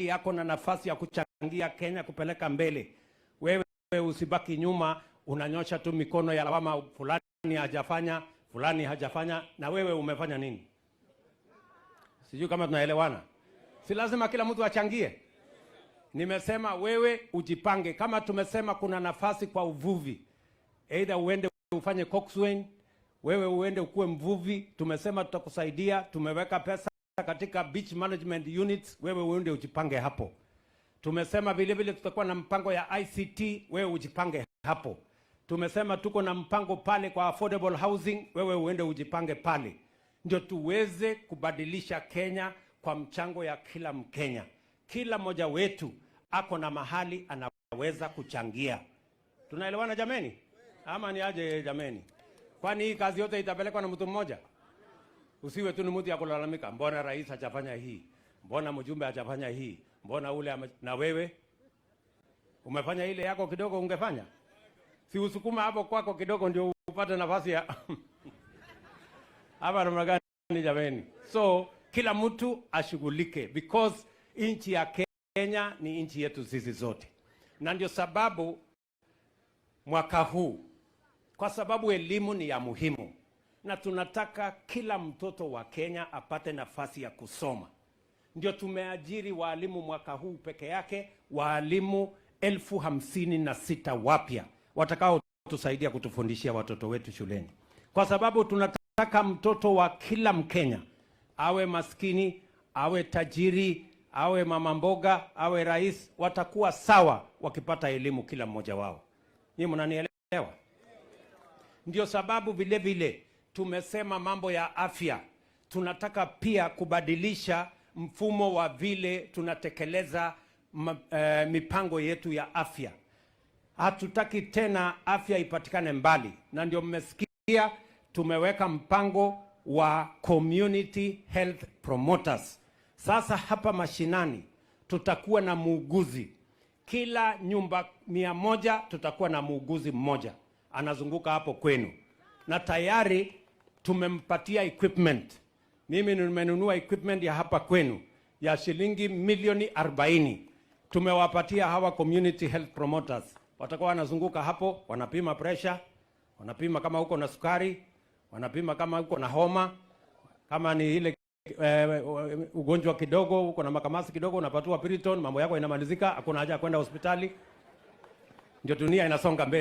mahali yako na nafasi ya kuchangia Kenya kupeleka mbele, wewe usibaki nyuma unanyosha tu mikono ya lawama, fulani hajafanya, fulani hajafanya. Na wewe umefanya nini? Sijui kama tunaelewana. Si lazima kila mtu achangie. Nimesema wewe ujipange. Kama tumesema kuna nafasi kwa uvuvi, either uende ufanye coxswain, wewe uende ukue mvuvi, tumesema tutakusaidia. Tumeweka pesa katika beach management units, wewe uende ujipange hapo. Tumesema vile vile tutakuwa na mpango ya ICT, wewe ujipange hapo. Tumesema tuko na mpango pale kwa affordable housing, wewe uende ujipange pale. Ndio tuweze kubadilisha Kenya kwa mchango ya kila Mkenya. Kila mmoja wetu ako na mahali anaweza kuchangia. Tunaelewana jameni? Ama ni aje jameni? Kwani hii kazi yote itapelekwa na mtu mmoja? Usiwe tu ni mtu ya kulalamika, mbona rais hajafanya hii? Mbona mjumbe hajafanya hii? Mbona ule na wewe umefanya ile yako kidogo ungefanya? Si usukuma hapo kwako kidogo ndio upate nafasi ya hapa namna gani jameni? So kila mtu ashughulike, because nchi ya Kenya ni nchi yetu sisi zote. Na ndio sababu mwaka huu, kwa sababu elimu ni ya muhimu na tunataka kila mtoto wa Kenya apate nafasi ya kusoma, ndio tumeajiri walimu mwaka huu peke yake walimu 56,000 wapya watakao tusaidia kutufundishia watoto wetu shuleni, kwa sababu tunataka mtoto wa kila Mkenya, awe maskini, awe tajiri, awe mama mboga, awe rais, watakuwa sawa wakipata elimu kila mmoja wao. Nyinyi mnanielewa? Ndio sababu vile vile tumesema mambo ya afya. Tunataka pia kubadilisha mfumo wa vile tunatekeleza mipango yetu ya afya. Hatutaki tena afya ipatikane mbali, na ndio mmesikia tumeweka mpango wa community health promoters. Sasa hapa mashinani tutakuwa na muuguzi. Kila nyumba 100 tutakuwa na muuguzi mmoja anazunguka hapo kwenu, na tayari tumempatia equipment. Mimi nimenunua equipment ya hapa kwenu ya shilingi milioni 40. Tumewapatia hawa community health promoters. Watakuwa wanazunguka hapo, wanapima pressure, wanapima kama uko na sukari, wanapima kama uko na homa, kama ni ile ugonjwa kidogo, uko na makamasi kidogo, unapatiwa Piriton, mambo yako inamalizika, hakuna haja kwenda hospitali. Ndio dunia inasonga mbele.